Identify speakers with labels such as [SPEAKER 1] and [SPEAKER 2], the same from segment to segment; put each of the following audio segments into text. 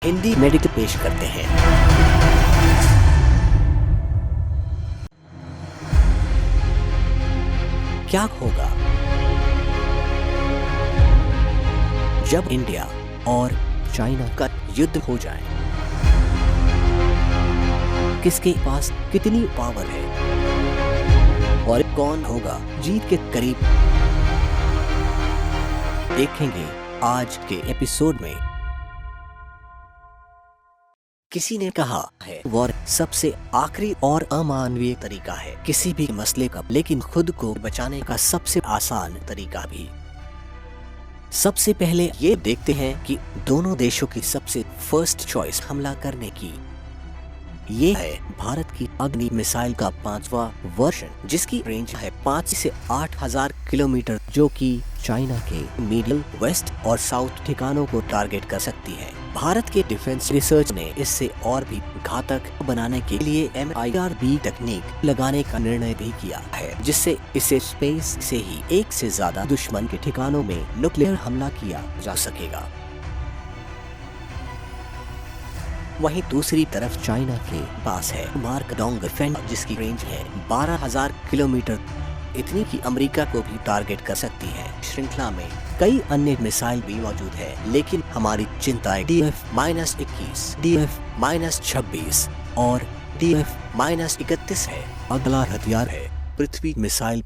[SPEAKER 1] Hindi medical पेश करते हैं। क्या होगा जब इंडिया और चाइना का युद्ध हो जाए? किसके पास कितनी पावर है और कौन होगा जीत के करीब? देखेंगे आज के एपिसोड में। किसी ने कहा है वॉर सबसे आखिरी और अमानवीय तरीका है किसी भी मसले का, लेकिन खुद को बचाने का सबसे आसान तरीका भी। सबसे पहले ये देखते हैं कि दोनों देशों की सबसे फर्स्ट चॉइस हमला करने की ये है भारत की अग्नि मिसाइल का 5वां वर्जन, जिसकी रेंज है 5 से 8,000 किलोमीटर, जो कि चाइना के मिडिल, वेस्ट और साउथ ठिकानों को टारगेट कर सकती है। भारत के डिफेंस रिसर्च ने इससे और भी घातक बनाने के लिए MIRV तकनीक लगाने का निर्णय भी किया है, जिससे इसे स्पेस से ही एक से ज्यादा दुश्मन के ठिकानों में न्यूक्लियर हमला किया जा सकेगा। वहीं दूसरी तरफ चाइना के पास है मार्कडोंग डिफेंस, जिसकी रेंज है 12,000 किलोमीटर, इतनी कि अमेरिका को भी टारगेट कर सकती है। श्रृंखला में कई अन्य मिसाइल भी मौजूद है, लेकिन हमारी चिंता DF-21, DF-26 और DF-31 है। अगला हथियार है पृथ्वी मिसाइल।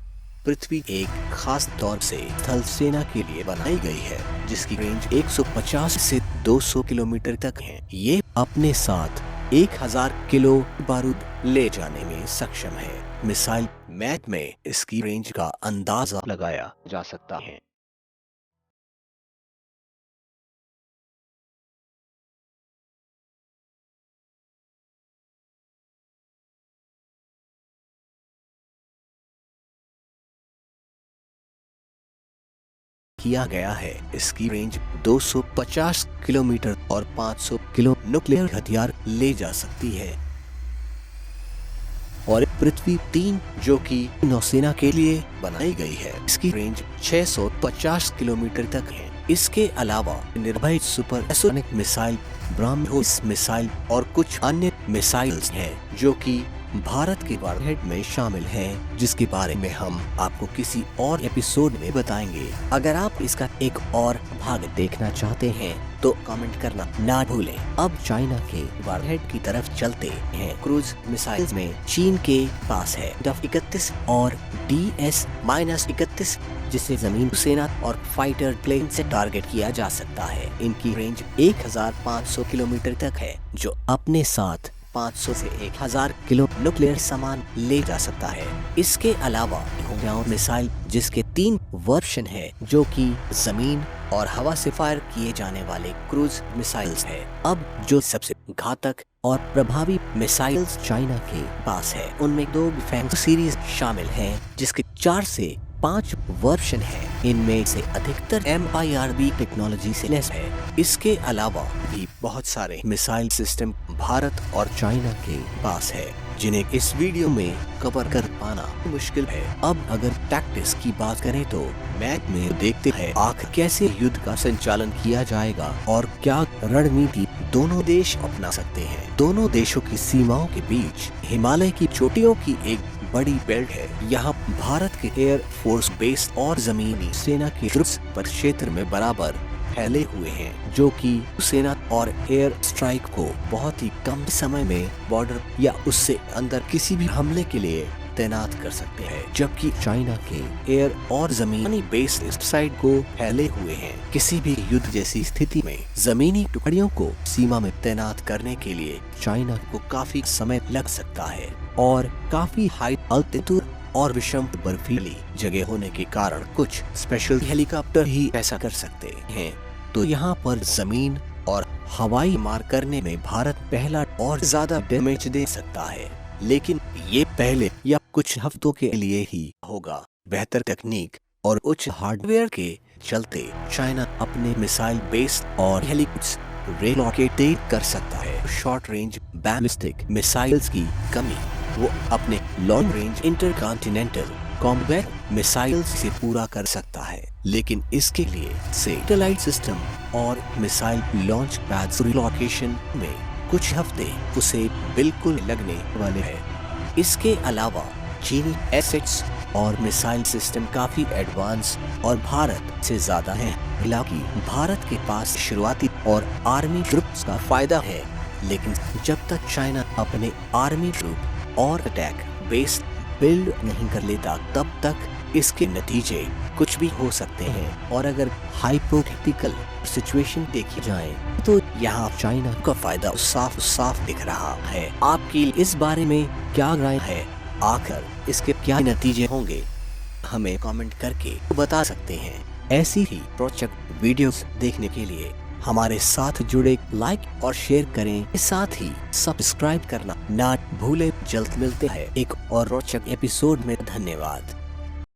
[SPEAKER 1] पृथ्वी एक खास तौर से थल सेना के लिए बनाई गई है, जिसकी रेंज 150 से 200 किलोमीटर तक है। ये अपने साथ 1,000 किलो बारूद ले जाने में सक्षम है। मिसाइल मैच में इसकी रेंज का अंदाजा लगाया जा सकता है। किया गया है इसकी रेंज 250 किलोमीटर और 500 किलो न्यूक्लियर हथियार ले जा सकती है। और पृथ्वी 3, जो कि नौसेना के लिए बनाई गई है, इसकी रेंज 650 किलोमीटर तक है। इसके अलावा निर्भय सुपरसोनिक मिसाइल, ब्रह्मोस मिसाइल और कुछ अन्य मिसाइल्स हैं, जो कि भारत के वॉरहेड में शामिल हैं, जिसके बारे में हम आपको किसी और एपिसोड में बताएंगे। अगर आप इसका एक और भाग देखना चाहते हैं तो कमेंट करना ना भूलें। अब चाइना के वॉरहेड की तरफ चलते हैं। क्रूज मिसाइल्स में चीन के पास है DF-31 और DS-31, जिसे जमीन सेना और फाइटर प्लेन से टारगेट किया जा सकता है। इनकी रेंज 1,500 किलोमीटर तक है, जो अपने साथ 500 से 1,000 किलो न्यूक्लियर सामान ले जा सकता है। इसके अलावा होंग्याओ मिसाइल, जिसके 3 वर्जन है, जो कि जमीन और हवा से फायर किए जाने वाले क्रूज मिसाइल्स है। अब जो सबसे घातक और प्रभावी मिसाइल्स चाइना के पास है, उनमें 2 डिफेंस सीरीज शामिल हैं, जिसके 4 से 5 वर्जन है। इनमें से अधिकतर MIRV टेक्नोलॉजी से लैस है। इसके अलावा भी बहुत सारे मिसाइल सिस्टम भारत और चाइना के पास है, जिन्हें इस वीडियो में कवर कर पाना मुश्किल है। अब अगर टैक्टिक्स की बात करें तो मैच में देखते हैं आखिर कैसे युद्ध का संचालन किया जाएगा और क्या रणनीति दोनों देश अपना सकते हैं। दोनों देशों की सीमाओं के बीच हिमालय की चोटियों की एक बड़ी बेल्ट है। यहाँ भारत के एयर फोर्स बेस और जमीनी सेना के ट्रुप्स पर क्षेत्र में बराबर फैले हुए हैं, जो कि सेना और एयर स्ट्राइक को बहुत ही कम समय में बॉर्डर या उससे अंदर किसी भी हमले के लिए तैनात कर सकते हैं। जबकि चाइना के एयर और जमीनी बेस इस साइड को फैले हुए हैं। किसी भी युद्ध जैसी स्थिति में जमीनी टुकड़ियों को सीमा में तैनात करने के लिए चाइना को काफी समय लग सकता है, और काफी हाई अल्टीट्यूड और विषम बर्फीली जगह होने के कारण कुछ स्पेशल हेलीकॉप्टर ही ऐसा कर सकते हैं। तो यहाँ पर जमीन और हवाई मार करने में भारत पहला और ज्यादा डैमेज दे सकता है, लेकिन ये पहले या कुछ हफ्तों के लिए ही होगा। बेहतर तकनीक और उच्च हार्डवेयर के चलते चाइना अपने मिसाइल बेस और हेलीकॉप्टर रिलोकेट कर सकता है। शॉर्ट रेंज बैलिस्टिक मिसाइल्स की कमी वो अपने long range intercontinental combat missile से पूरा कर सकता है, लेकिन इसके लिए सैटेलाइट सिस्टम और मिसाइल लॉन्च पैड रिलोकेशन में कुछ हफ्ते उसे बिल्कुल लगने वाले हैं। इसके अलावा चीनी एसेट्स और मिसाइल सिस्टम काफी एडवांस और भारत से ज्यादा है। हालांकि भारत के पास शुरुआती और आर्मी ग्रुप्स का फायदा है, लेकिन जब तक चाइना अपने आर्मी ग्रुप और अटैक बेस बिल्ड नहीं कर लेता, तब तक इसके नतीजे कुछ भी हो सकते हैं। और अगर हाइपोथेटिकल सिचुएशन देखी जाए तो यहाँ चाइना का फायदा साफ साफ दिख रहा है। आपकी इस बारे में क्या राय है? आखिर इसके क्या नतीजे होंगे, हमें कमेंट करके बता सकते हैं। ऐसी ही रोचक वीडियोस देखने के लिए हमारे साथ जुड़े, लाइक और शेयर करें, साथ ही सब्सक्राइब करना ना भूले। जल्द मिलते हैं एक और रोचक एपिसोड में। धन्यवाद।